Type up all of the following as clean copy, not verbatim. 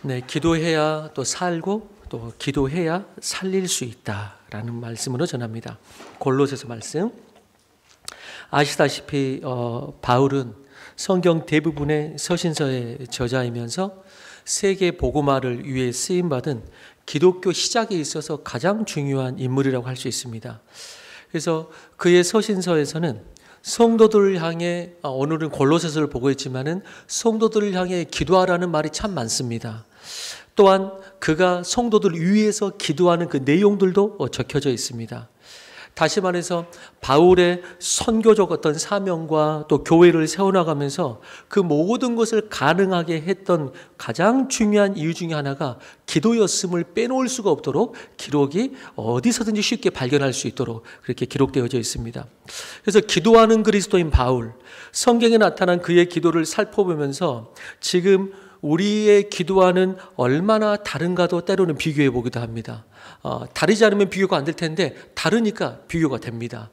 네, 기도해야 또 살고 또 기도해야 살릴 수 있다라는 말씀으로 전합니다. 골로새서 말씀. 아시다시피 바울은 성경 대부분의 서신서의 저자이면서 세계 복음화를 위해 쓰임받은 기독교 시작에 있어서 가장 중요한 인물이라고 할 수 있습니다. 그래서 그의 서신서에서는 성도들을 향해, 오늘은 골로새서를 보고 있지만은 성도들을 향해 기도하라는 말이 참 많습니다. 또한 그가 성도들을 위해서 기도하는 그 내용들도 적혀져 있습니다. 다시 말해서 바울의 선교적 어떤 사명과 또 교회를 세워나가면서 그 모든 것을 가능하게 했던 가장 중요한 이유 중에 하나가 기도였음을 빼놓을 수가 없도록 기록이 어디서든지 쉽게 발견할 수 있도록 그렇게 기록되어져 있습니다. 그래서 기도하는 그리스도인 바울, 성경에 나타난 그의 기도를 살펴보면서 지금 우리의 기도와는 얼마나 다른가도 때로는 비교해 보기도 합니다. 다르지 않으면 비교가 안 될 텐데 다르니까 비교가 됩니다.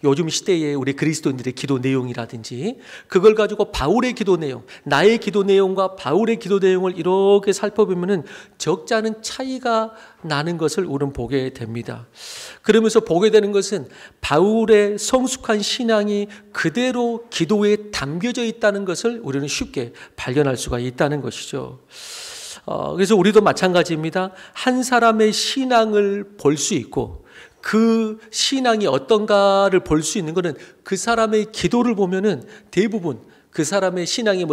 요즘 시대에 우리 그리스도인들의 기도 내용이라든지 그걸 가지고 바울의 기도 내용, 나의 기도 내용과 바울의 기도 내용을 이렇게 살펴보면은 적지 않은 차이가 나는 것을 우리는 보게 됩니다. 그러면서 보게 되는 것은 바울의 성숙한 신앙이 그대로 기도에 담겨져 있다는 것을 우리는 쉽게 발견할 수가 있다는 것이죠. 그래서 우리도 마찬가지입니다. 한 사람의 신앙을 볼 수 있고 그 신앙이 어떤가를 볼 수 있는 것은 그 사람의 기도를 보면은 대부분 그 사람의 신앙의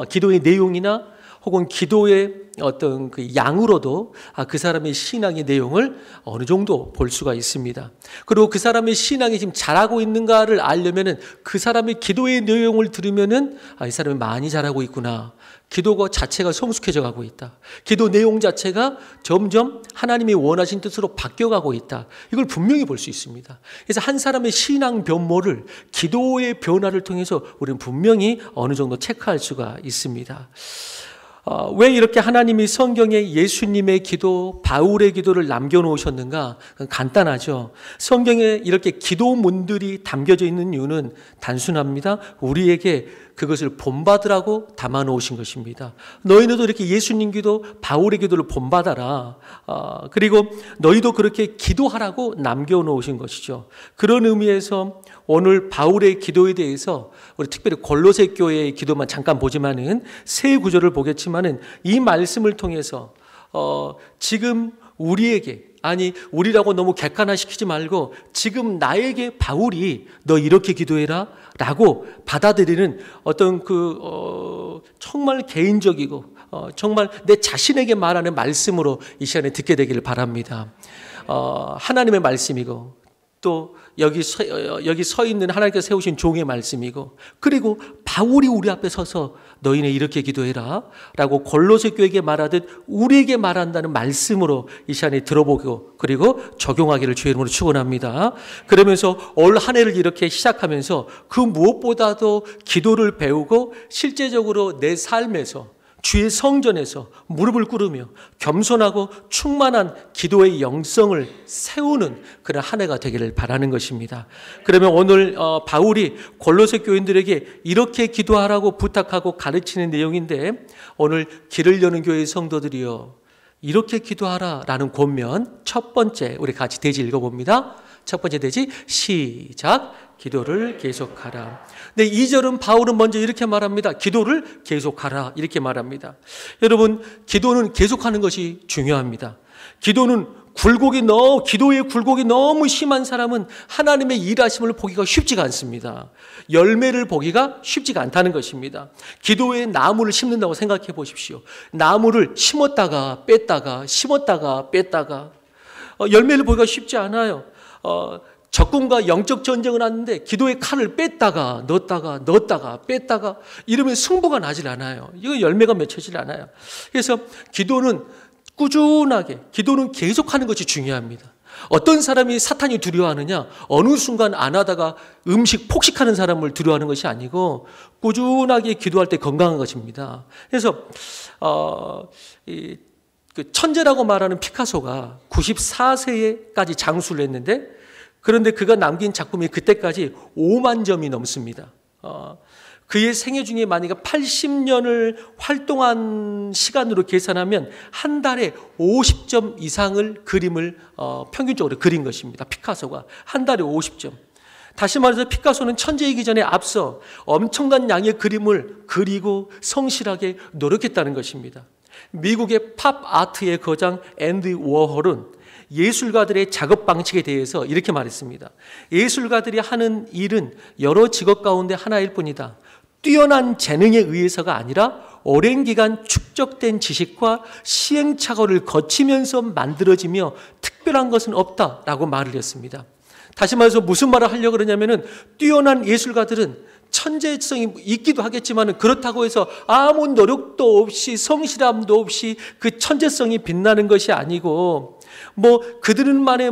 기도의 내용이나 혹은 기도의 어떤 그 양으로도 그 사람의 신앙의 내용을 어느 정도 볼 수가 있습니다. 그리고 그 사람의 신앙이 지금 잘하고 있는가를 알려면은 그 사람의 기도의 내용을 들으면은 이 사람이 많이 잘하고 있구나. 기도가 자체가 성숙해져 가고 있다. 기도 내용 자체가 점점 하나님이 원하신 뜻으로 바뀌어가고 있다. 이걸 분명히 볼 수 있습니다. 그래서 한 사람의 신앙 변모를 기도의 변화를 통해서 우리는 분명히 어느 정도 체크할 수가 있습니다. 왜 이렇게 하나님이 성경에 예수님의 기도, 바울의 기도를 남겨놓으셨는가? 간단하죠. 성경에 이렇게 기도문들이 담겨져 있는 이유는 단순합니다. 우리에게 그것을 본받으라고 담아놓으신 것입니다. 너희들도 이렇게 예수님 기도, 바울의 기도를 본받아라. 그리고 너희도 그렇게 기도하라고 남겨놓으신 것이죠. 그런 의미에서 오늘 바울의 기도에 대해서 우리 특별히 골로새 교회의 기도만 잠깐 보지만은 세 구절을 보겠지만은 이 말씀을 통해서 지금 우리에게 우리라고 너무 객관화시키지 말고 지금 나에게 바울이 너 이렇게 기도해라 라고 받아들이는 어떤 정말 개인적이고 정말 내 자신에게 말하는 말씀으로 이 시간에 듣게 되기를 바랍니다. 하나님의 말씀이고 또 여기 서 있는 하나님께서 세우신 종의 말씀이고 그리고 바울이 우리 앞에 서서 너희는 이렇게 기도해라 라고 골로새 교회에게 말하듯 우리에게 말한다는 말씀으로 이 시간에 들어보고 그리고 적용하기를 주의 이름으로 축원합니다. 그러면서 올 한 해를 이렇게 시작하면서 그 무엇보다도 기도를 배우고 실제적으로 내 삶에서 주의 성전에서 무릎을 꿇으며 겸손하고 충만한 기도의 영성을 세우는 그런 한 해가 되기를 바라는 것입니다. 그러면 오늘 바울이 골로새 교인들에게 이렇게 기도하라고 부탁하고 가르치는 내용인데 오늘 길을 여는 교회의 성도들이여 이렇게 기도하라라는 권면 첫 번째 우리 같이 대지 읽어봅니다. 첫 번째 대지 시작. 기도를 계속하라. 네, 2절은 바울은 먼저 이렇게 말합니다. 기도를 계속하라 이렇게 말합니다. 여러분 기도는 계속하는 것이 중요합니다. 기도의 굴곡이 너무 심한 사람은 하나님의 일하심을 보기가 쉽지가 않습니다. 열매를 보기가 쉽지가 않다는 것입니다. 기도에 나무를 심는다고 생각해 보십시오. 나무를 심었다가 뺐다가 심었다가 뺐다가 열매를 보기가 쉽지 않아요. 적군과 영적 전쟁을 하는데 기도의 칼을 뺐다가 넣었다가 뺐다가 이러면 승부가 나질 않아요. 이거 열매가 맺혀질 않아요. 그래서 기도는 꾸준하게 기도는 계속하는 것이 중요합니다. 어떤 사람이 사탄이 두려워하느냐? 어느 순간 안 하다가 폭식하는 사람을 두려워하는 것이 아니고 꾸준하게 기도할 때 건강한 것입니다. 그래서 천재라고 말하는 피카소가 94세까지 장수를 했는데 그런데 그가 남긴 작품이 그때까지 5만 점이 넘습니다. 그의 생애 중에 만약에 80년을 활동한 시간으로 계산하면 한 달에 50점 이상을 그림을 평균적으로 그린 것입니다. 피카소가 한 달에 50점. 다시 말해서 피카소는 천재이기 전에 앞서 엄청난 양의 그림을 그리고 성실하게 노력했다는 것입니다. 미국의 팝 아트의 거장 앤디 워홀은 예술가들의 작업 방식에 대해서 이렇게 말했습니다. 예술가들이 하는 일은 여러 직업 가운데 하나일 뿐이다. 뛰어난 재능에 의해서가 아니라 오랜 기간 축적된 지식과 시행착오를 거치면서 만들어지며 특별한 것은 없다라고 말을 했습니다. 다시 말해서 무슨 말을 하려고 그러냐면은 뛰어난 예술가들은 천재성이 있기도 하겠지만 그렇다고 해서 아무 노력도 없이 성실함도 없이 그 천재성이 빛나는 것이 아니고 그들은만의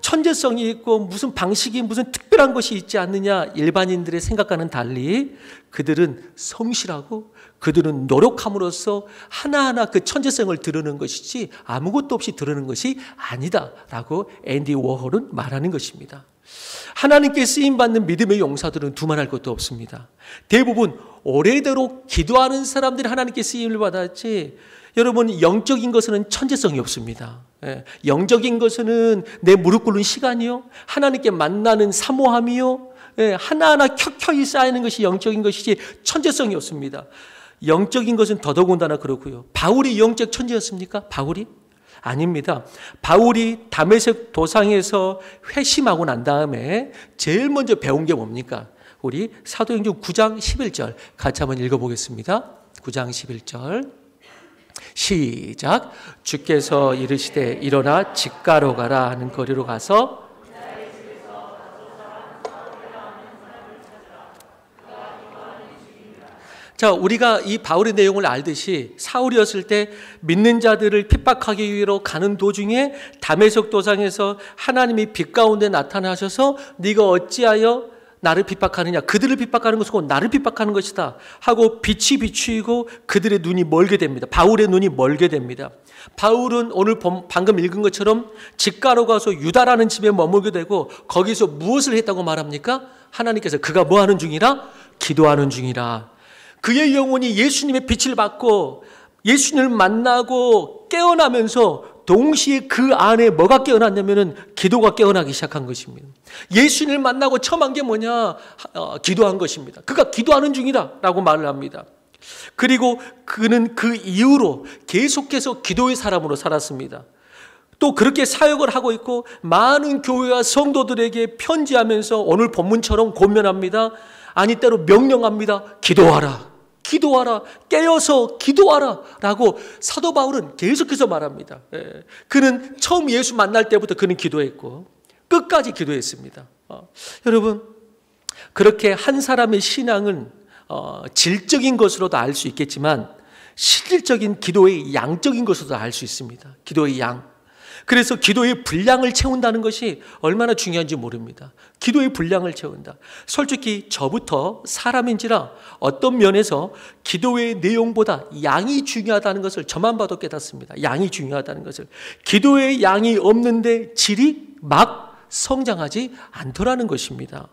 천재성이 있고 무슨 방식이 무슨 특별한 것이 있지 않느냐 일반인들의 생각과는 달리 그들은 성실하고 그들은 노력함으로써 하나하나 그 천재성을 드러내는 것이지 아무것도 없이 드러내는 것이 아니다라고 앤디 워홀은 말하는 것입니다. 하나님께 쓰임받는 믿음의 용사들은 두말할 것도 없습니다. 대부분 오래도록 기도하는 사람들이 하나님께 쓰임을 받았지 여러분 영적인 것은 천재성이 없습니다. 영적인 것은 내 무릎 꿇는 시간이요 하나님께 만나는 사모함이요 하나하나 켜켜이 쌓이는 것이 영적인 것이지 천재성이 없습니다. 영적인 것은 더더군다나 그렇고요. 바울이 영적 천재였습니까? 바울이? 아닙니다. 바울이 다메섹 도상에서 회심하고 난 다음에 제일 먼저 배운 게 뭡니까? 우리 사도행전 9장 11절 같이 한번 읽어보겠습니다. 9장 11절 시작. 주께서 이르시되 일어나 직가로 가라 하는 거리로 가서 자, 우리가 이 바울의 내용을 알듯이 사울이었을 때 믿는 자들을 핍박하기 위해서 가는 도중에 다메섹 도상에서 하나님이 빛 가운데 나타나셔서 네가 어찌하여 나를 핍박하느냐 그들을 핍박하는 것은 곧 나를 핍박하는 것이다 하고 빛이 비추이고 그들의 눈이 멀게 됩니다. 바울의 눈이 멀게 됩니다. 바울은 오늘 방금 읽은 것처럼 직가로 가서 유다라는 집에 머물게 되고 거기서 무엇을 했다고 말합니까? 하나님께서 그가 뭐 하는 중이라? 기도하는 중이라. 그의 영혼이 예수님의 빛을 받고 예수님을 만나고 깨어나면서 동시에 그 안에 뭐가 깨어났냐면은 기도가 깨어나기 시작한 것입니다. 예수님을 만나고 처음 한 게 뭐냐? 기도한 것입니다. 그가 기도하는 중이다 라고 말을 합니다. 그리고 그는 그 이후로 계속해서 기도의 사람으로 살았습니다. 또 그렇게 사역을 하고 있고 많은 교회와 성도들에게 편지하면서 오늘 본문처럼 권면합니다. 아니 때로 명령합니다. 기도하라. 기도하라. 깨어서 기도하라. 라고 사도 바울은 계속해서 말합니다. 그는 처음 예수 만날 때부터 그는 기도했고 끝까지 기도했습니다. 여러분 그렇게 한 사람의 신앙은 질적인 것으로도 알 수 있겠지만 실질적인 기도의 양적인 것으로도 알 수 있습니다. 기도의 양. 그래서 기도의 분량을 채운다는 것이 얼마나 중요한지 모릅니다. 기도의 분량을 채운다. 솔직히 저부터 사람인지라 어떤 면에서 기도의 내용보다 양이 중요하다는 것을 저만 봐도 깨닫습니다. 양이 중요하다는 것을. 기도의 양이 없는데 질이 막 성장하지 않더라는 것입니다.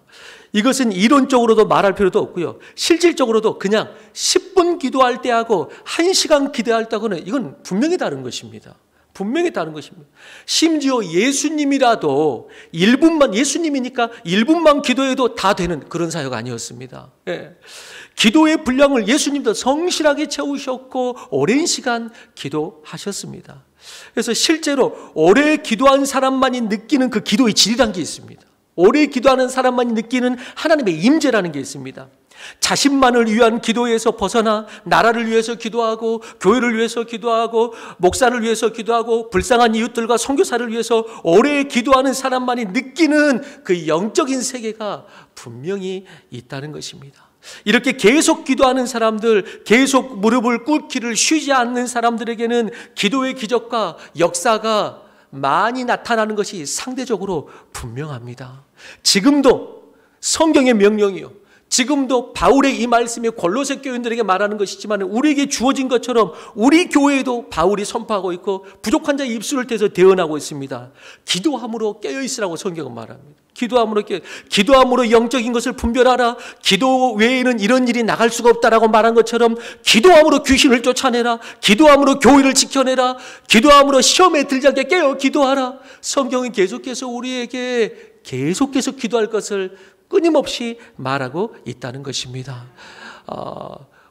이것은 이론적으로도 말할 필요도 없고요. 실질적으로도 그냥 10분 기도할 때하고 1시간 기도할 때하고는 이건 분명히 다른 것입니다. 분명히 다른 것입니다. 심지어 예수님이라도 1분만 예수님이니까 1분만 기도해도 다 되는 그런 사역 아니었습니다. 기도의 분량을 예수님도 성실하게 채우셨고 오랜 시간 기도하셨습니다. 그래서 실제로 오래 기도한 사람만이 느끼는 그 기도의 질이라는 게 있습니다. 오래 기도하는 사람만이 느끼는 하나님의 임재라는 게 있습니다. 자신만을 위한 기도에서 벗어나 나라를 위해서 기도하고 교회를 위해서 기도하고 목사를 위해서 기도하고 불쌍한 이웃들과 선교사를 위해서 오래 기도하는 사람만이 느끼는 그 영적인 세계가 분명히 있다는 것입니다. 이렇게 계속 기도하는 사람들, 계속 무릎을 꿇기를 쉬지 않는 사람들에게는 기도의 기적과 역사가 많이 나타나는 것이 상대적으로 분명합니다. 지금도 성경의 명령이요, 지금도 바울의 이 말씀이 골로새 교인들에게 말하는 것이지만 우리에게 주어진 것처럼 우리 교회에도 바울이 선포하고 있고 부족한 자의 입술을 떼서 대언하고 있습니다. 기도함으로 깨어있으라고 성경은 말합니다. 기도함으로 영적인 것을 분별하라. 기도 외에는 이런 일이 나갈 수가 없다라고 말한 것처럼 기도함으로 귀신을 쫓아내라. 기도함으로 교회를 지켜내라. 기도함으로 시험에 들지 않게 깨어 기도하라. 성경은 계속해서 우리에게 계속해서 기도할 것을 끊임없이 말하고 있다는 것입니다.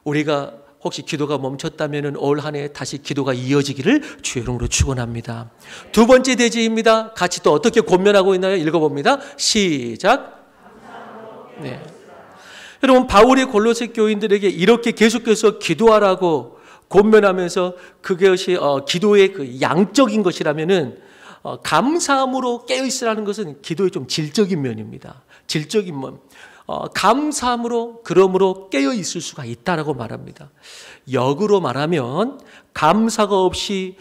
우리가 혹시 기도가 멈췄다면 올 한 해 다시 기도가 이어지기를 주의 이름으로 축원합니다. 두 번째 대지입니다. 같이 또 어떻게 권면하고 있나요? 읽어봅니다. 시작. 네. 여러분, 바울이 골로새 교인들에게 이렇게 계속해서 기도하라고 권면하면서 그것이 기도의 그 양적인 것이라면은 감사함으로 깨어있으라는 것은 기도의 좀 질적인 면입니다. 질적인 면. 감사함으로 그러므로 깨어있을 수가 있다라고 말합니다. 역으로 말하면 감사가 없이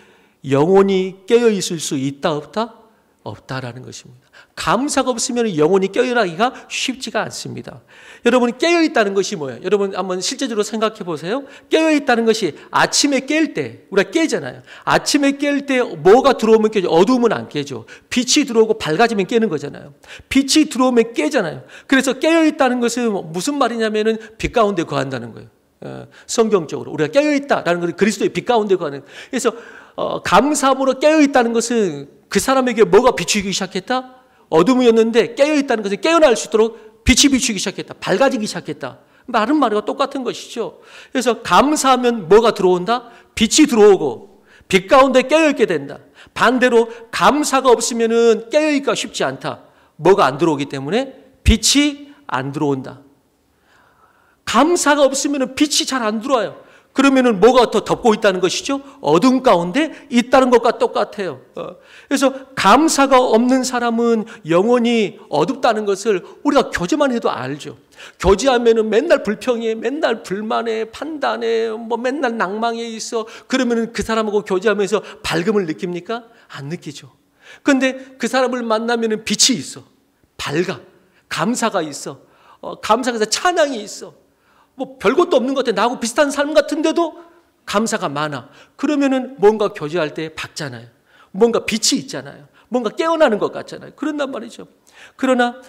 영혼이 깨어있을 수 있다 없다? 없다라는 것입니다. 감사가 없으면 영혼이 깨어나기가 쉽지가 않습니다. 여러분, 깨어있다는 것이 뭐예요? 여러분 한번 실제적으로 생각해 보세요. 깨어있다는 것이 아침에 깰 때 우리가 깨잖아요. 아침에 깰 때 뭐가 들어오면 깨죠. 어두우면 안 깨죠. 빛이 들어오고 밝아지면 깨는 거잖아요. 빛이 들어오면 깨잖아요. 그래서 깨어있다는 것은 무슨 말이냐면은 빛 가운데 거한다는 거예요. 성경적으로 우리가 깨어있다라는 것은 그리스도의 빛 가운데 거하는. 그래서 감사함으로 깨어있다는 것은 그 사람에게 뭐가 비추기 시작했다? 어둠이었는데 깨어있다는 것은 깨어날 수 있도록 빛이 비추기 시작했다. 밝아지기 시작했다. 말은 말과 똑같은 것이죠. 그래서 감사하면 뭐가 들어온다? 빛이 들어오고 빛 가운데 깨어있게 된다. 반대로 감사가 없으면 깨어있기가 쉽지 않다. 뭐가 안 들어오기 때문에 빛이 안 들어온다. 감사가 없으면 빛이 잘 안 들어와요. 그러면은 뭐가 더 덮고 있다는 것이죠? 어둠 가운데 있다는 것과 똑같아요. 그래서 감사가 없는 사람은 영혼이 어둡다는 것을 우리가 교제만 해도 알죠. 교제하면은 맨날 불평해, 맨날 불만해, 판단해, 맨날 낭망해 있어. 그러면은 그 사람하고 교제하면서 밝음을 느낍니까? 안 느끼죠. 그런데 그 사람을 만나면은 빛이 있어, 밝아, 감사가 있어, 감사가 있어, 찬양이 있어. 별것도 없는 것 같아. 나하고 비슷한 삶 같은데도 감사가 많아. 그러면은 뭔가 교제할 때 밝잖아요. 뭔가 빛이 있잖아요. 뭔가 깨어나는 것 같잖아요. 그런단 말이죠. 그러나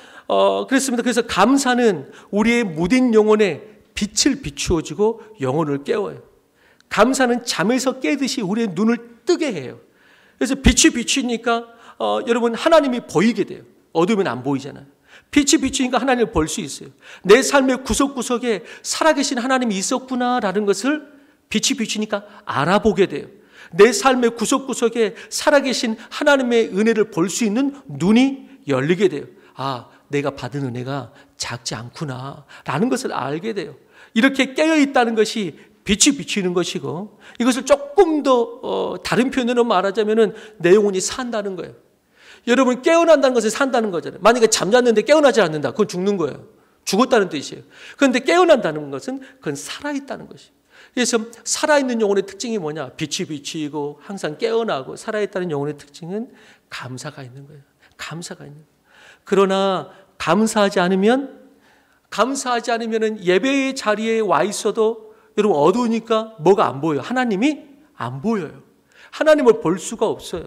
그렇습니다. 그래서 감사는 우리의 무딘 영혼에 빛을 비추어주고 영혼을 깨워요. 감사는 잠에서 깨듯이 우리의 눈을 뜨게 해요. 그래서 빛이 비추니까 여러분 하나님이 보이게 돼요. 어두우면 안 보이잖아요. 빛이 비추니까 하나님을 볼 수 있어요. 내 삶의 구석구석에 살아계신 하나님이 있었구나라는 것을 빛이 비추니까 알아보게 돼요. 내 삶의 구석구석에 살아계신 하나님의 은혜를 볼 수 있는 눈이 열리게 돼요. 아, 내가 받은 은혜가 작지 않구나 라는 것을 알게 돼요. 이렇게 깨어있다는 것이 빛이 비추는 것이고, 이것을 조금 더 다른 표현으로 말하자면 내 영혼이 산다는 거예요. 여러분, 깨어난다는 것은 산다는 거잖아요. 만약에 잠잤는데 깨어나지 않는다, 그건 죽는 거예요. 죽었다는 뜻이에요. 그런데 깨어난다는 것은 그건 살아있다는 것이에요. 그래서 살아있는 영혼의 특징이 뭐냐? 빛이 비치고 항상 깨어나고 살아있다는 영혼의 특징은 감사가 있는 거예요. 감사가 있는 거예요. 그러나 감사하지 않으면 예배의 자리에 와 있어도 여러분 어두우니까 뭐가 안 보여요? 하나님이 안 보여요. 하나님을 볼 수가 없어요.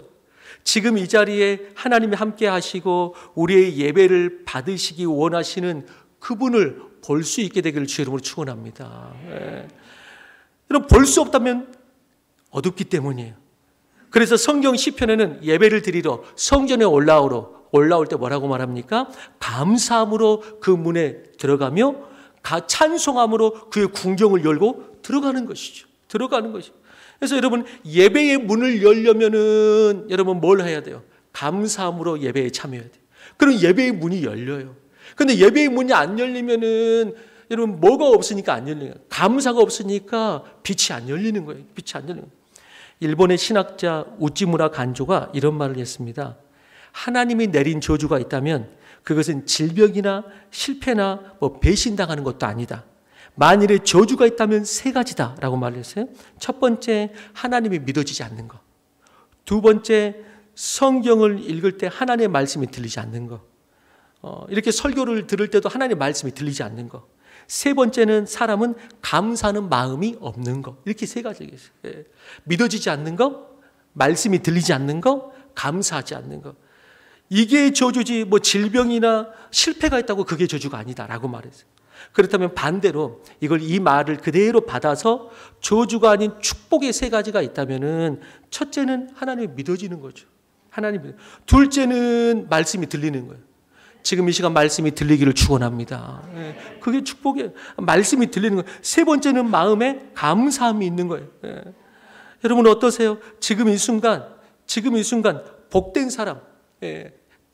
지금 이 자리에 하나님이 함께 하시고 우리의 예배를 받으시기 원하시는 그분을 볼 수 있게 되기를 주의 이름으로 축원합니다. 여러분, 볼 수 없다면 어둡기 때문이에요. 그래서 성경 시편에는 예배를 드리러 성전에 올라올 때 뭐라고 말합니까? 감사함으로 그 문에 들어가며 찬송함으로 그의 궁정을 열고 들어가는 것이죠. 들어가는 것이죠. 그래서 여러분, 예배의 문을 열려면은 여러분 뭘 해야 돼요? 감사함으로 예배에 참여해야 돼요. 그럼 예배의 문이 열려요. 그런데 예배의 문이 안 열리면은 여러분 뭐가 없으니까 안 열리는 거예요. 감사가 없으니까 빛이 안 열리는 거예요. 빛이 안 열리는 거예요. 일본의 신학자 우찌무라 간조가 이런 말을 했습니다. 하나님이 내린 저주가 있다면 그것은 질병이나 실패나 배신당하는 것도 아니다. 만일에 저주가 있다면 세 가지다라고 말을 했어요. 첫 번째, 하나님이 믿어지지 않는 것. 두 번째, 성경을 읽을 때 하나님의 말씀이 들리지 않는 것. 이렇게 설교를 들을 때도 하나님의 말씀이 들리지 않는 것. 세 번째는 사람은 감사하는 마음이 없는 것. 이렇게 세 가지가 있어요. 믿어지지 않는 것, 말씀이 들리지 않는 것, 감사하지 않는 것. 이게 저주지 뭐 질병이나 실패가 있다고 그게 저주가 아니다라고 말했어요. 그렇다면 반대로 이 말을 그대로 받아서 저주가 아닌 축복의 세 가지가 있다면은 첫째는 하나님이 믿어지는 거죠. 하나님. 둘째는 말씀이 들리는 거예요. 지금 이 시간 말씀이 들리기를 축원합니다. 그게 축복이에요. 말씀이 들리는 거예요. 세 번째는 마음에 감사함이 있는 거예요. 여러분 어떠세요? 지금 이 순간 복된 사람.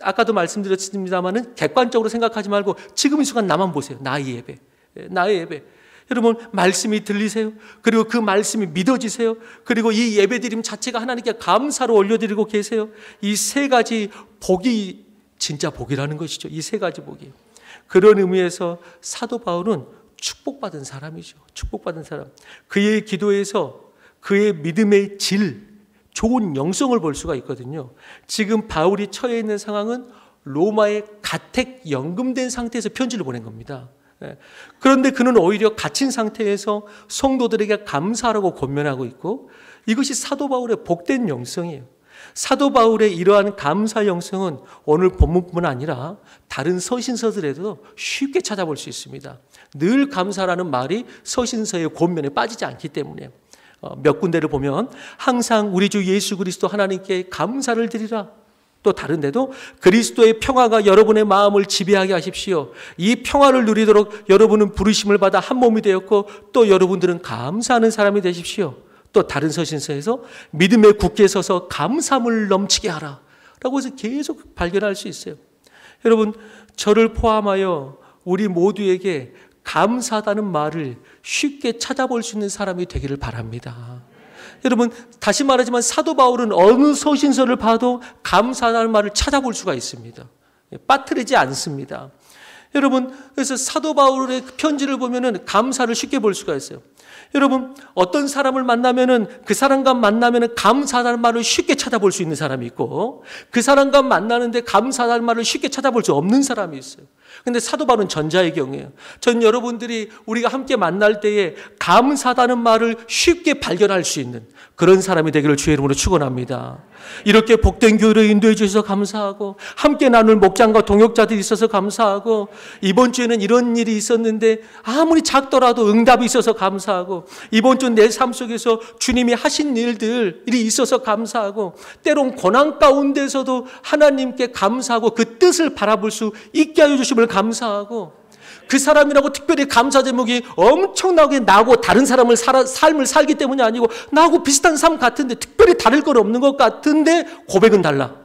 아까도 말씀드렸습니다만은 객관적으로 생각하지 말고 지금 이 순간 나만 보세요. 나의 예배. 여러분 말씀이 들리세요? 그리고 그 말씀이 믿어지세요? 그리고 이 예배드림 자체가 하나님께 감사로 올려드리고 계세요? 이 세 가지 복이 진짜 복이라는 것이죠. 이 세 가지 복이. 그런 의미에서 사도 바울은 축복받은 사람이죠. 축복받은 사람. 그의 기도에서 그의 믿음의 질, 좋은 영성을 볼 수가 있거든요. 지금 바울이 처해 있는 상황은 로마에 가택 연금된 상태에서 편지를 보낸 겁니다. 그런데 그는 오히려 갇힌 상태에서 성도들에게 감사하라고 권면하고 있고, 이것이 사도 바울의 복된 영성이에요. 사도 바울의 이러한 감사 영성은 오늘 본문뿐만 아니라 다른 서신서들에도 쉽게 찾아볼 수 있습니다. 늘 감사라는 말이 서신서의 권면에 빠지지 않기 때문에 몇 군데를 보면 항상 우리 주 예수 그리스도 하나님께 감사를 드리라. 또 다른 데도 그리스도의 평화가 여러분의 마음을 지배하게 하십시오. 이 평화를 누리도록 여러분은 부르심을 받아 한 몸이 되었고 또 여러분들은 감사하는 사람이 되십시오. 또 다른 서신서에서 믿음에 굳게 서서 감사함을 넘치게 하라 라고 해서 계속 발견할 수 있어요. 여러분 저를 포함하여 우리 모두에게 감사하다는 말을 쉽게 찾아볼 수 있는 사람이 되기를 바랍니다. 여러분 다시 말하지만 사도 바울은 어느 서신서를 봐도 감사하다는 말을 찾아볼 수가 있습니다. 빠뜨리지 않습니다. 여러분 그래서 사도 바울의 편지를 보면은 감사를 쉽게 볼 수가 있어요. 여러분 어떤 사람을 만나면은 그 사람과 만나면은 감사하다는 말을 쉽게 찾아볼 수 있는 사람이 있고 그 사람과 만나는데 감사하다는 말을 쉽게 찾아볼 수 없는 사람이 있어요. 근데 사도 바울은 전자의 경우예요. 전 여러분들이 우리가 함께 만날 때에 감사하다는 말을 쉽게 발견할 수 있는 그런 사람이 되기를 주의 이름으로 축원합니다. 이렇게 복된 교회를 인도해 주셔서 감사하고 함께 나눌 목장과 동역자들이 있어서 감사하고 이번 주에는 이런 일이 있었는데 아무리 작더라도 응답이 있어서 감사하고 이번 주 내 삶 속에서 주님이 하신 일들이 있어서 감사하고 때론 고난 가운데서도 하나님께 감사하고 그 뜻을 바라볼 수 있게 하여 주심을 감사하고 그 사람이라고 특별히 감사 제목이 엄청나게 나하고 다른 사람을 삶을 살기 때문이 아니고 나하고 비슷한 삶 같은데 특별히 다를 건 없는 것 같은데 고백은 달라.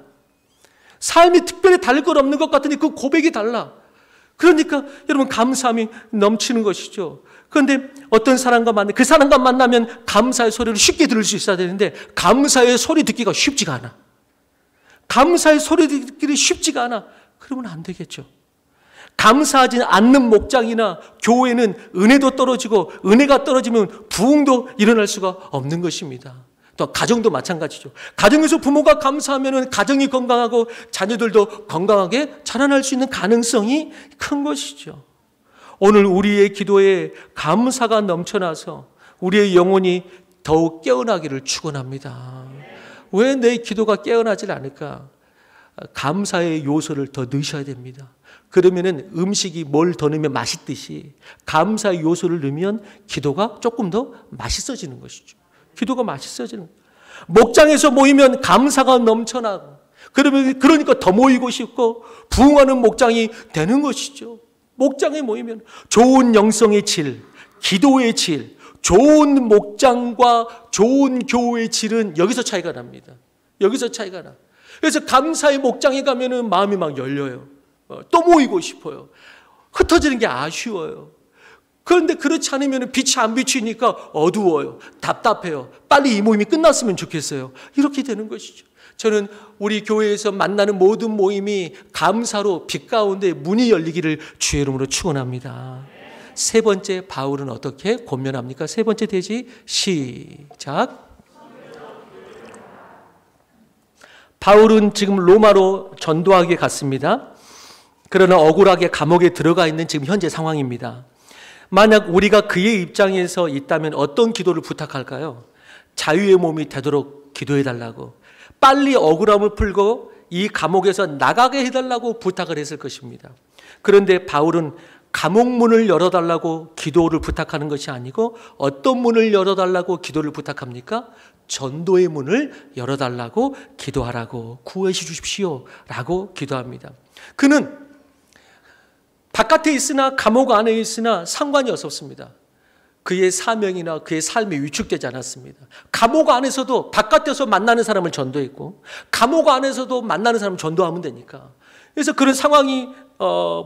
삶이 특별히 다를 건 없는 것 같은데 그 고백이 달라. 그러니까 여러분 감사함이 넘치는 것이죠. 그런데 어떤 사람과 그 사람과 만나면 감사의 소리를 쉽게 들을 수 있어야 되는데 감사의 소리 듣기가 쉽지가 않아. 감사의 소리 듣기가 쉽지가 않아. 그러면 안 되겠죠. 감사하지 않는 목장이나 교회는 은혜도 떨어지고 은혜가 떨어지면 부흥도 일어날 수가 없는 것입니다. 또 가정도 마찬가지죠. 가정에서 부모가 감사하면 가정이 건강하고 자녀들도 건강하게 자라날 수 있는 가능성이 큰 것이죠. 오늘 우리의 기도에 감사가 넘쳐나서 우리의 영혼이 더욱 깨어나기를 축원합니다. 왜 내 기도가 깨어나질 않을까? 감사의 요소를 더 넣으셔야 됩니다. 그러면은 음식이 뭘 더 넣으면 맛있듯이 감사의 요소를 넣으면 기도가 조금 더 맛있어지는 것이죠. 기도가 맛있어지는 거예요. 목장에서 모이면 감사가 넘쳐나고 그러니까 더 모이고 싶고 부흥하는 목장이 되는 것이죠. 목장에 모이면 좋은 영성의 질, 기도의 질, 좋은 목장과 좋은 교회의 질은 여기서 차이가 납니다. 여기서 차이가 나. 그래서 감사의 목장에 가면은 마음이 막 열려요. 또 모이고 싶어요. 흩어지는 게 아쉬워요. 그런데 그렇지 않으면 빛이 안 비치니까 어두워요. 답답해요. 빨리 이 모임이 끝났으면 좋겠어요. 이렇게 되는 것이죠. 저는 우리 교회에서 만나는 모든 모임이 감사로 빛 가운데 문이 열리기를 주의 이름으로 축원합니다. 세 번째 바울은 어떻게 권면합니까? 세 번째 대지 시작. 바울은 지금 로마로 전도하게 갔습니다. 그러나 억울하게 감옥에 들어가 있는 지금 현재 상황입니다. 만약 우리가 그의 입장에서 있다면 어떤 기도를 부탁할까요? 자유의 몸이 되도록 기도해달라고, 빨리 억울함을 풀고 이 감옥에서 나가게 해달라고 부탁을 했을 것입니다. 그런데 바울은 감옥 문을 열어달라고 기도를 부탁하는 것이 아니고 어떤 문을 열어달라고 기도를 부탁합니까? 전도의 문을 열어달라고 기도하라고, 구해 주십시오 라고 기도합니다. 그는 바깥에 있으나 감옥 안에 있으나 상관이 없었습니다. 그의 사명이나 그의 삶이 위축되지 않았습니다. 감옥 안에서도 바깥에서 만나는 사람을 전도했고 감옥 안에서도 만나는 사람을 전도하면 되니까, 그래서 그런 상황이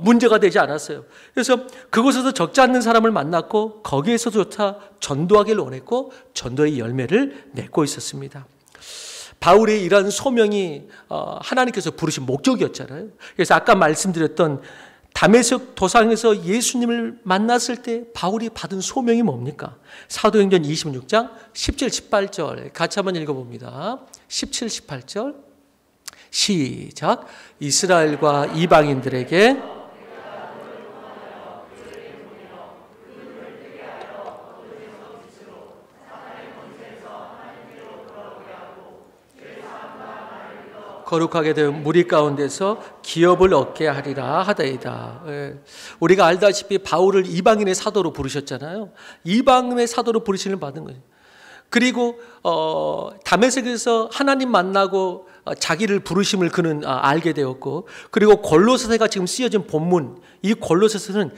문제가 되지 않았어요. 그래서 그곳에서 적지 않는 사람을 만났고 거기에서조차 전도하기를 원했고 전도의 열매를 맺고 있었습니다. 바울의 이러한 소명이 하나님께서 부르신 목적이었잖아요. 그래서 아까 말씀드렸던 다메섹 도상에서 예수님을 만났을 때 바울이 받은 소명이 뭡니까? 사도행전 26장 17, 18절 같이 한번 읽어봅니다. 17, 18절 시작. 이스라엘과 이방인들에게 거룩하게 된 무리 가운데서 기업을 얻게 하리라 하다이다. 우리가 알다시피 바울을 이방인의 사도로 부르셨잖아요. 이방인의 사도로 부르심을 받은 거예요. 그리고 다메섹에서 하나님 만나고 자기를 부르심을 그는 알게 되었고, 그리고 골로새가 지금 쓰여진 본문, 이 골로새서는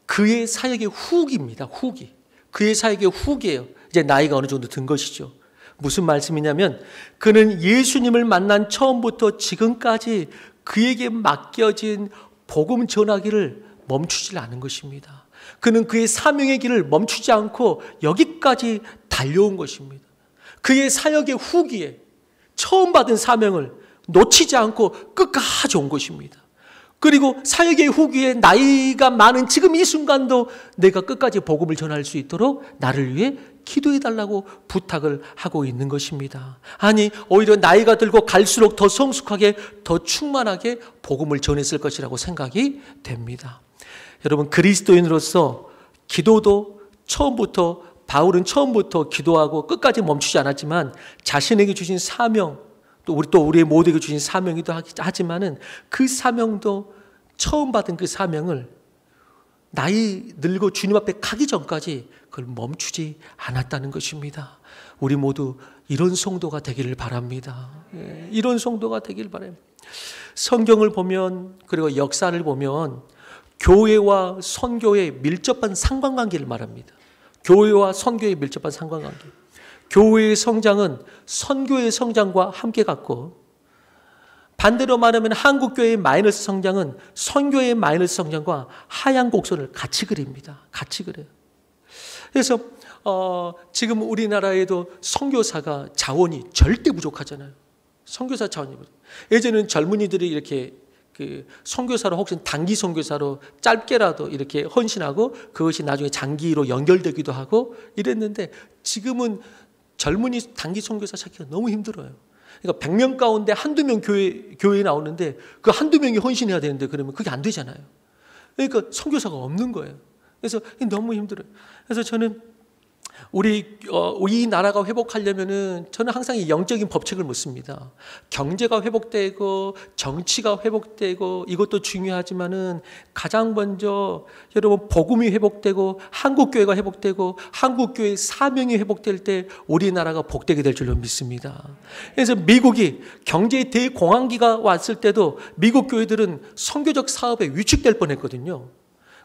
그의 사역의 후기입니다. 후기. 그의 사역의 후기예요. 이제 나이가 어느 정도 든 것이죠. 무슨 말씀이냐면 그는 예수님을 만난 처음부터 지금까지 그에게 맡겨진 복음 전하기를 멈추지 않은 것입니다. 그는 그의 사명의 길을 멈추지 않고 여기까지 달려온 것입니다. 그의 사역의 후기에 처음 받은 사명을 놓치지 않고 끝까지 온 것입니다. 그리고 사역의 후기에 나이가 많은 지금 이 순간도 내가 끝까지 복음을 전할 수 있도록 나를 위해 기도해달라고 부탁을 하고 있는 것입니다. 아니, 오히려 나이가 들고 갈수록 더 성숙하게, 더 충만하게 복음을 전했을 것이라고 생각이 됩니다. 여러분, 그리스도인으로서 기도도 바울은 처음부터 기도하고 끝까지 멈추지 않았지만 자신에게 주신 사명, 또 우리의 모두에게 주신 사명이기도 하지만은 그 사명도 처음 받은 그 사명을 나이 늙고 주님 앞에 가기 전까지 그걸 멈추지 않았다는 것입니다. 우리 모두 이런 성도가 되기를 바랍니다. 이런 성도가 되기를 바랍니다. 성경을 보면, 그리고 역사를 보면 교회와 선교의 밀접한 상관관계를 말합니다. 교회와 선교의 밀접한 상관관계. 교회의 성장은 선교의 성장과 함께 갔고, 반대로 말하면 한국교회의 마이너스 성장은 선교의 마이너스 성장과 하향 곡선을 같이 그립니다. 같이 그려요. 그래서 지금 우리나라에도 선교사가 자원이 절대 부족하잖아요. 선교사 자원이 부족. 예전에는 젊은이들이 이렇게 선교사로, 혹시 단기 선교사로 짧게라도 이렇게 헌신하고 그것이 나중에 장기로 연결되기도 하고 이랬는데, 지금은 젊은이 단기 선교사 찾기가 너무 힘들어요. 그러니까 100명 가운데 한두 명 교회에 나오는데 그 한두 명이 헌신해야 되는데 그러면 그게 안 되잖아요. 그러니까 선교사가 없는 거예요. 그래서 너무 힘들어요. 그래서 저는 이 나라가 회복하려면은 저는 항상 이 영적인 법칙을 묻습니다. 경제가 회복되고 정치가 회복되고 이것도 중요하지만은 가장 먼저 여러분 복음이 회복되고 한국교회가 회복되고 한국교회의 사명이 회복될 때 우리나라가 복되게 될 줄로 믿습니다. 그래서 미국이 경제의 대공황기가 왔을 때도 미국 교회들은 선교적 사업에 위축될 뻔했거든요.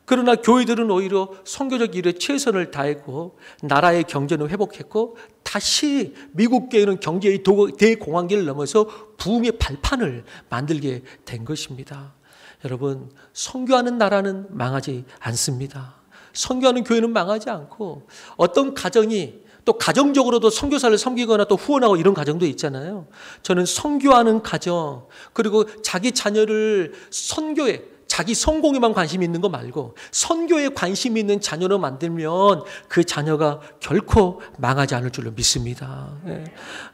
그러나 교회들은 오히려 선교적 일에 최선을 다했고 나라의 경제는 회복했고 다시 미국 교회는 경제의 대공황기를 넘어서 부흥의 발판을 만들게 된 것입니다. 여러분, 선교하는 나라는 망하지 않습니다. 선교하는 교회는 망하지 않고, 어떤 가정이 또 가정적으로도 선교사를 섬기거나 또 후원하고 이런 가정도 있잖아요. 저는 선교하는 가정, 그리고 자기 자녀를 선교에, 자기 성공에만 관심이 있는 거 말고 선교에 관심이 있는 자녀로 만들면 그 자녀가 결코 망하지 않을 줄로 믿습니다.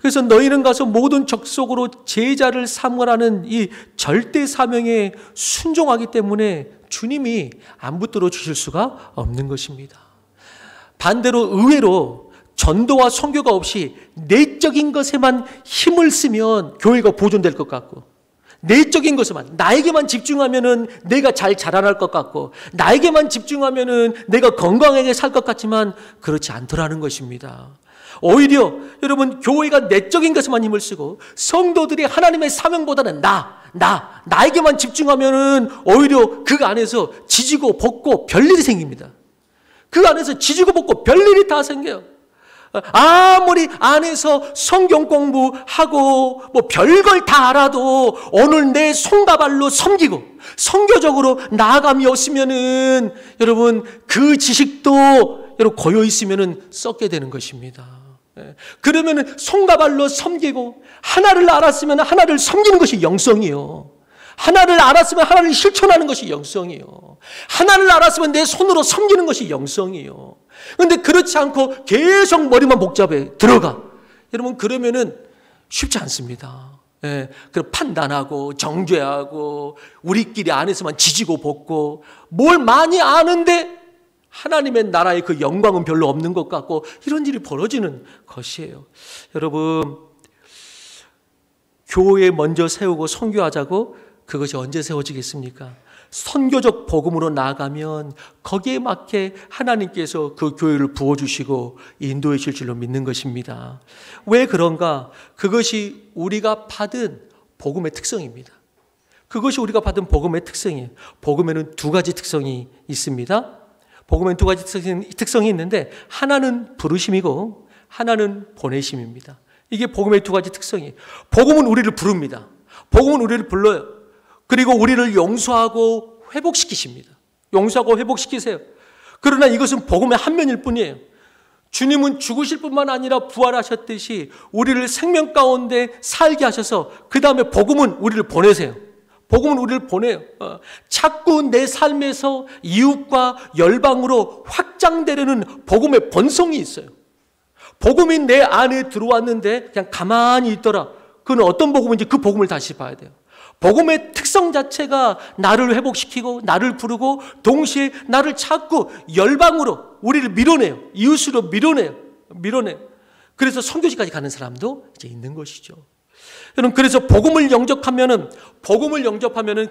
그래서 너희는 가서 모든 족속으로 제자를 삼으라는 이 절대 사명에 순종하기 때문에 주님이 안 붙들어 주실 수가 없는 것입니다. 반대로 의외로 전도와 선교가 없이 내적인 것에만 힘을 쓰면 교회가 보존될 것 같고, 내적인 것에만, 나에게만 집중하면은 내가 잘 자라날 것 같고, 나에게만 집중하면은 내가 건강하게 살 것 같지만 그렇지 않더라는 것입니다. 오히려 여러분, 교회가 내적인 것에만 힘을 쓰고 성도들이 하나님의 사명보다는 나에게만 집중하면은 오히려 그 안에서 지지고 볶고 별일이 생깁니다. 그 안에서 지지고 볶고 별일이 다 생겨요. 아무리 안에서 성경 공부하고 뭐 별걸 다 알아도 오늘 내 손과 발로 섬기고 선교적으로 나아감이 없으면은 여러분, 그 지식도 여러분 고여 있으면은 썩게 되는 것입니다. 그러면은 손과 발로 섬기고 하나를 알았으면 하나를 섬기는 것이 영성이요. 하나를 알았으면 하나를 실천하는 것이 영성이요. 하나를 알았으면 내 손으로 섬기는 것이 영성이요. 그런데 그렇지 않고 계속 머리만 복잡해 들어가. 여러분, 그러면은 쉽지 않습니다. 그럼 판단하고 정죄하고 우리끼리 안에서만 지지고 볶고 뭘 많이 아는데 하나님의 나라의 그 영광은 별로 없는 것 같고, 이런 일이 벌어지는 것이에요. 여러분, 교회 먼저 세우고 선교하자고 그것이 언제 세워지겠습니까? 선교적 복음으로 나아가면 거기에 맞게 하나님께서 그 교회를 부어주시고 인도해 주실 줄로 믿는 것입니다. 왜 그런가? 그것이 우리가 받은 복음의 특성입니다. 그것이 우리가 받은 복음의 특성이에요. 복음에는 두 가지 특성이 있습니다. 복음에는 두 가지 특성이 있는데, 하나는 부르심이고 하나는 보내심입니다. 이게 복음의 두 가지 특성이에요. 복음은 우리를 부릅니다. 복음은 우리를 불러요. 그리고 우리를 용서하고 회복시키십니다. 용서하고 회복시키세요. 그러나 이것은 복음의 한 면일 뿐이에요. 주님은 죽으실 뿐만 아니라 부활하셨듯이 우리를 생명 가운데 살게 하셔서 그 다음에 복음은 우리를 보내세요. 복음은 우리를 보내요. 자꾸 내 삶에서 이웃과 열방으로 확장되려는 복음의 본성이 있어요. 복음이 내 안에 들어왔는데 그냥 가만히 있더라. 그건 어떤 복음인지 그 복음을 다시 봐야 돼요. 복음의 특성 자체가 나를 회복시키고 나를 부르고 동시에 나를 자꾸 열방으로 우리를 밀어내요. 이웃으로 밀어내요. 그래서 선교지까지 가는 사람도 이제 있는 것이죠. 여러분, 그래서 복음을 영접하면은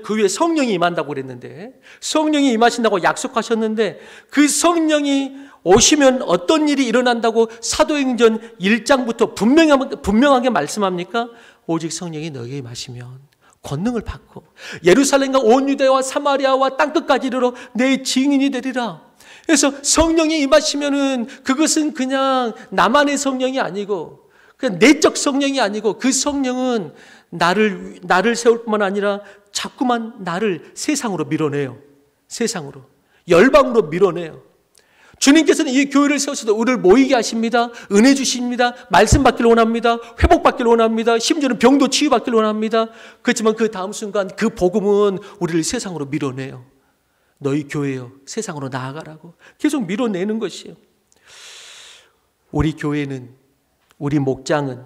그 위에 성령이 임한다고 그랬는데, 성령이 임하신다고 약속하셨는데, 그 성령이 오시면 어떤 일이 일어난다고 사도행전 1장부터 분명하게 말씀합니까? 오직 성령이 너에게 임하시면 권능을 받고 예루살렘과 온 유대와 사마리아와 땅끝까지 이르러 내 증인이 되리라. 그래서 성령이 임하시면은 그것은 그냥 나만의 성령이 아니고, 그냥 내적 성령이 아니고, 그 성령은 나를 세울 뿐만 아니라 자꾸만 나를 세상으로 밀어내요. 세상으로, 열방으로 밀어내요. 주님께서는 이 교회를 세우셔서 우리를 모이게 하십니다. 은혜 주십니다. 말씀 받기를 원합니다. 회복 받기를 원합니다. 심지어는 병도 치유받기를 원합니다. 그렇지만 그 다음 순간 그 복음은 우리를 세상으로 밀어내요. 너희 교회여, 세상으로 나아가라고 계속 밀어내는 것이에요. 우리 교회는, 우리 목장은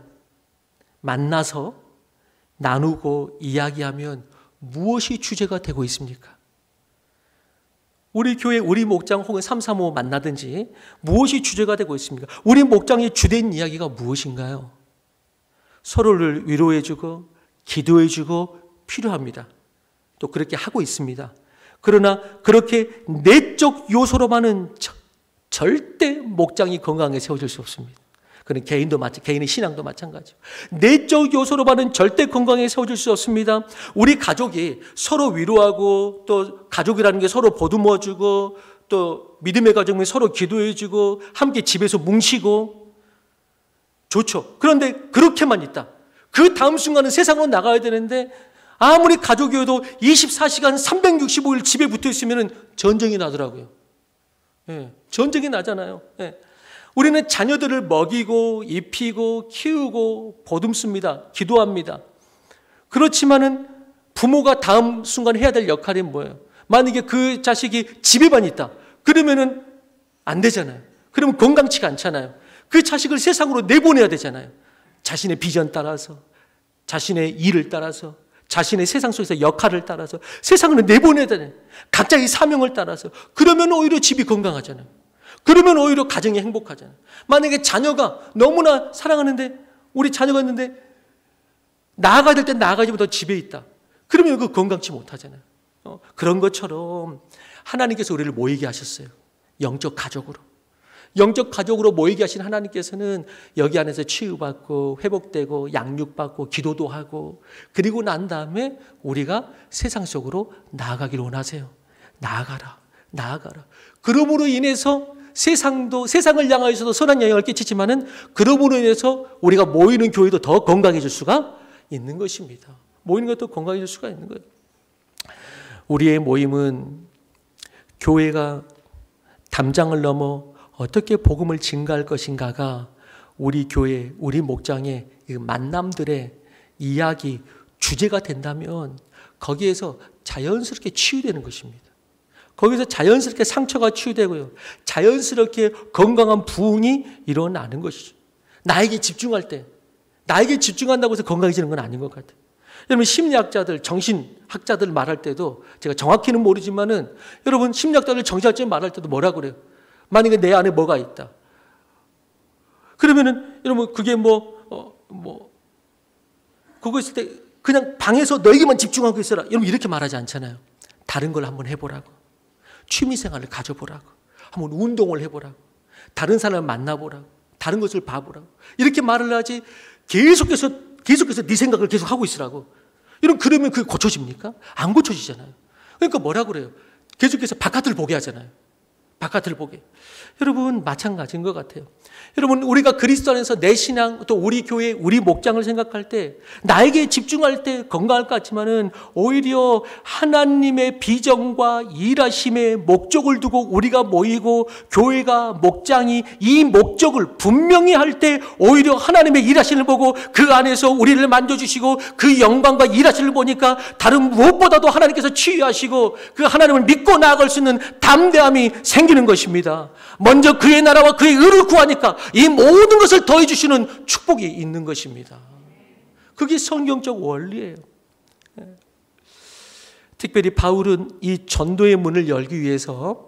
만나서 나누고 이야기하면 무엇이 주제가 되고 있습니까? 우리 교회, 우리 목장 혹은 335 만나든지 무엇이 주제가 되고 있습니까? 우리 목장의 주된 이야기가 무엇인가요? 서로를 위로해주고 기도해주고 필요합니다. 또 그렇게 하고 있습니다. 그러나 그렇게 내적 요소로만은 절대 목장이 건강하게 세워질 수 없습니다. 그는 개인의 신앙도 마찬가지고, 내적 요소로만은 절대 건강하게 세워질 수 없습니다. 우리 가족이 서로 위로하고, 또 가족이라는 게 서로 보듬어주고, 또 믿음의 가정이 서로 기도해주고, 함께 집에서 뭉치고 좋죠. 그런데 그렇게만 있다. 그 다음 순간은 세상으로 나가야 되는데, 아무리 가족이어도 24시간 365일 집에 붙어 있으면 전쟁이 나더라고요. 전쟁이 나잖아요. 우리는 자녀들을 먹이고 입히고 키우고 보듬습니다. 기도합니다. 그렇지만은 부모가 다음 순간 해야 될 역할이 뭐예요? 만약에 그 자식이 집에만 있다, 그러면은 안 되잖아요. 그러면 건강치가 않잖아요. 그 자식을 세상으로 내보내야 되잖아요. 자신의 비전 따라서, 자신의 일을 따라서, 자신의 세상 속에서 역할을 따라서 세상을 내보내야 되는 각자의 사명을 따라서 그러면 오히려 집이 건강하잖아요. 그러면 오히려 가정이 행복하잖아요. 만약에 자녀가 너무나 사랑하는데 우리 자녀가 있는데 나아가야 될 때 나아가지 못하고 집에 있다. 그러면 그 건강치 못하잖아요. 그런 것처럼 하나님께서 우리를 모이게 하셨어요. 영적 가족으로. 영적 가족으로 모이게 하신 하나님께서는 여기 안에서 치유받고 회복되고 양육받고 기도도 하고 그리고 난 다음에 우리가 세상 속으로 나아가기를 원하세요. 나아가라. 나아가라. 그러므로 인해서 세상을 향하여서도 선한 영향을 끼치지만은 그러므로 인해서 우리가 모이는 교회도 더 건강해질 수가 있는 것입니다. 모이는 것도 건강해질 수가 있는 거예요. 우리의 모임은 교회가 담장을 넘어 어떻게 복음을 증가할 것인가가 우리 교회, 우리 목장의 만남들의 이야기, 주제가 된다면 거기에서 자연스럽게 치유되는 것입니다. 거기서 자연스럽게 상처가 치유되고요. 자연스럽게 건강한 부흥이 일어나는 것이죠. 나에게 집중할 때, 나에게 집중한다고 해서 건강해지는 건 아닌 것 같아요. 여러분 심리학자들, 정신학자들 말할 때도 제가 정확히는 모르지만은 여러분 심리학자들 정신학자들 말할 때도 뭐라 그래요? 만약에 내 안에 뭐가 있다. 그러면은 여러분 그게 그거 있을 때 그냥 방에서 너에게만 집중하고 있어라. 여러분 이렇게 말하지 않잖아요. 다른 걸 한번 해보라고. 취미생활을 가져보라고. 한번 운동을 해보라고. 다른 사람을 만나보라고. 다른 것을 봐보라고. 이렇게 말을 하지 계속해서 네 생각을 계속 하고 있으라고. 그러면 그게 고쳐집니까? 안 고쳐지잖아요. 그러니까 뭐라 그래요? 계속해서 바깥을 보게 하잖아요. 바깥을 보게. 여러분 마찬가지인 것 같아요. 여러분 우리가 그리스도 안에서 내 신앙 또 우리 교회 우리 목장을 생각할 때 나에게 집중할 때 건강할 것 같지만은 오히려 하나님의 비전과 일하심의 목적을 두고 우리가 모이고 교회가 목장이 이 목적을 분명히 할 때 오히려 하나님의 일하심을 보고 그 안에서 우리를 만져주시고 그 영광과 일하심을 보니까 다른 무엇보다도 하나님께서 치유하시고 그 하나님을 믿고 나아갈 수 있는 담대함이 생기는 것입니다. 먼저 그의 나라와 그의 의를 구하니까 이 모든 것을 더해 주시는 축복이 있는 것입니다. 그게 성경적 원리예요. 특별히 바울은 이 전도의 문을 열기 위해서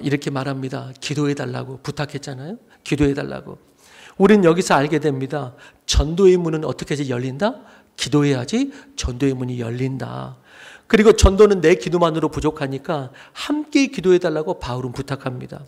이렇게 말합니다. 기도해 달라고 부탁했잖아요. 기도해 달라고. 우리는 여기서 알게 됩니다. 전도의 문은 어떻게 해서 열린다? 기도해야지 전도의 문이 열린다. 그리고 전도는 내 기도만으로 부족하니까 함께 기도해달라고 바울은 부탁합니다.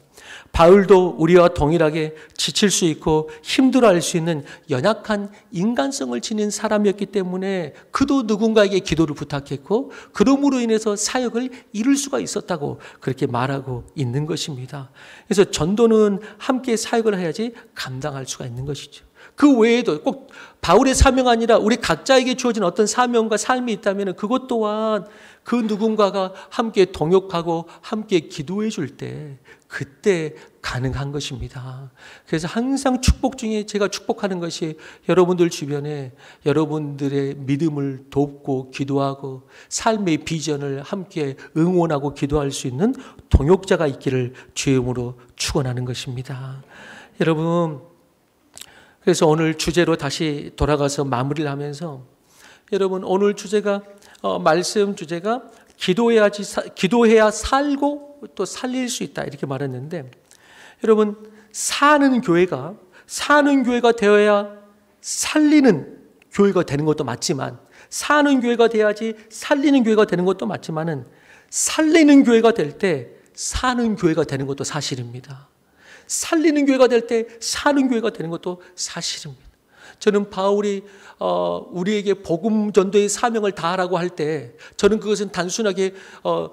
바울도 우리와 동일하게 지칠 수 있고 힘들어할 수 있는 연약한 인간성을 지닌 사람이었기 때문에 그도 누군가에게 기도를 부탁했고 그러므로 인해서 사역을 이룰 수가 있었다고 그렇게 말하고 있는 것입니다. 그래서 전도는 함께 사역을 해야지 감당할 수가 있는 것이죠. 그 외에도 꼭 바울의 사명 아니라 우리 각자에게 주어진 어떤 사명과 삶이 있다면 그것 또한 그 누군가가 함께 동역하고 함께 기도해 줄 때 그때 가능한 것입니다. 그래서 항상 축복 중에 제가 축복하는 것이 여러분들 주변에 여러분들의 믿음을 돕고 기도하고 삶의 비전을 함께 응원하고 기도할 수 있는 동역자가 있기를 주의 이름으로 축원하는 것입니다. 여러분 그래서 오늘 주제로 다시 돌아가서 마무리를 하면서 여러분 오늘 주제가 말씀 주제가 기도해야 살고 또 살릴 수 있다 이렇게 말했는데 여러분 사는 교회가 되어야 살리는 교회가 되는 것도 맞지만 사는 교회가 돼야지 살리는 교회가 되는 것도 맞지만은 살리는 교회가 될 때 사는 교회가 되는 것도 사실입니다. 살리는 교회가 될 때 사는 교회가 되는 것도 사실입니다. 저는 바울이 우리에게 복음 전도의 사명을 다하라고 할 때 저는 그것은 단순하게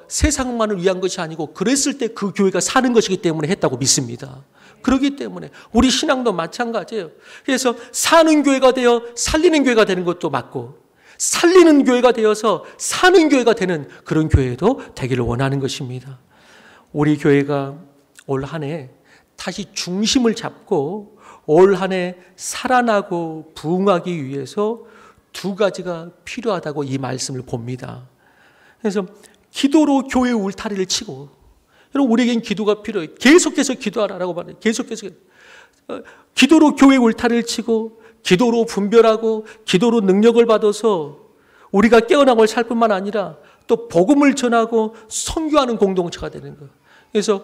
세상만을 위한 것이 아니고 그랬을 때 그 교회가 사는 것이기 때문에 했다고 믿습니다. 그렇기 때문에 우리 신앙도 마찬가지예요. 그래서 사는 교회가 되어 살리는 교회가 되는 것도 맞고 살리는 교회가 되어서 사는 교회가 되는 그런 교회도 되기를 원하는 것입니다. 우리 교회가 올 한 해 다시 중심을 잡고 올 한 해 살아나고 부흥하기 위해서 두 가지가 필요하다고 이 말씀을 봅니다. 그래서 기도로 교회의 울타리를 치고 여러분 우리에겐 기도가 필요해요. 계속해서 기도하라고 말해요. 계속해서 기도로 교회의 울타리를 치고 기도로 분별하고 기도로 능력을 받아서 우리가 깨어나고 살 뿐만 아니라 또 복음을 전하고 선교하는 공동체가 되는 거예요. 그래서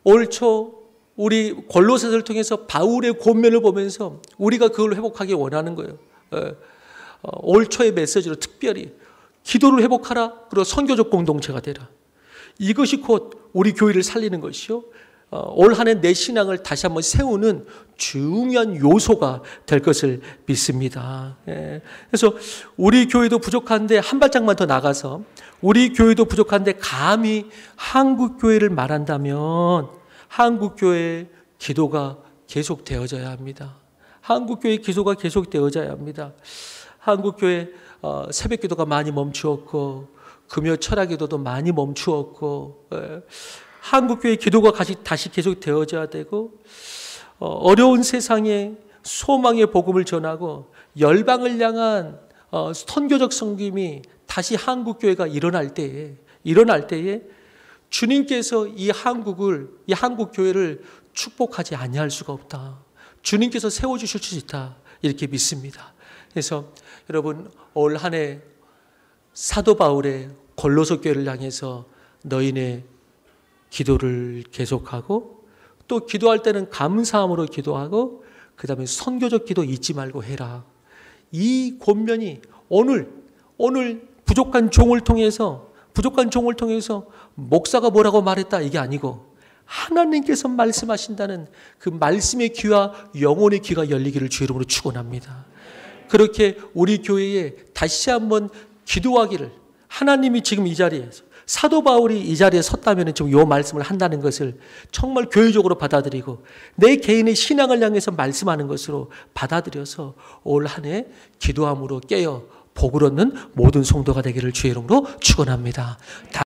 올 초 우리 골로새서를 통해서 바울의 권면을 보면서 우리가 그걸 회복하기 원하는 거예요. 올 초의 메시지로 특별히 기도를 회복하라. 그리고 선교적 공동체가 되라. 이것이 곧 우리 교회를 살리는 것이요, 올 한 해 내 신앙을 다시 한번 세우는 중요한 요소가 될 것을 믿습니다. 그래서 우리 교회도 부족한데 한 발짝만 더 나가서 우리 교회도 부족한데 감히 한국 교회를 말한다면 한국 교회의 기도가 계속되어져야 합니다. 한국 교회의 기도가 계속되어져야 합니다. 한국 교회 새벽 기도가 많이 멈추었고 금요 철학 기도도 많이 멈추었고, 한국 교회 기도가 다시 계속 되어져야 되고, 어려운 세상에 소망의 복음을 전하고 열방을 향한 선교적 섬김이 다시 한국 교회가 일어날 때에 주님께서 이 한국 교회를 축복하지 아니할 수가 없다. 주님께서 세워주실 수 있다. 이렇게 믿습니다. 그래서 여러분, 올 한 해 사도 바울의 골로새 교회를 향해서 너희네 기도를 계속하고, 또 기도할 때는 감사함으로 기도하고, 그 다음에 선교적 기도 잊지 말고 해라. 이 권면이 오늘 부족한 종을 통해서 목사가 뭐라고 말했다 이게 아니고 하나님께서 말씀하신다는 그 말씀의 귀와 영혼의 귀가 열리기를 주 이름으로 축원합니다. 그렇게 우리 교회에 다시 한번 기도하기를, 하나님이 지금 이 자리에서 사도 바울이 이 자리에 섰다면 지금 이 말씀을 한다는 것을 정말 교회적으로 받아들이고 내 개인의 신앙을 향해서 말씀하는 것으로 받아들여서 올 한 해 기도함으로 깨어 복을 얻는 모든 성도가 되기를 주의 이름으로 축원합니다.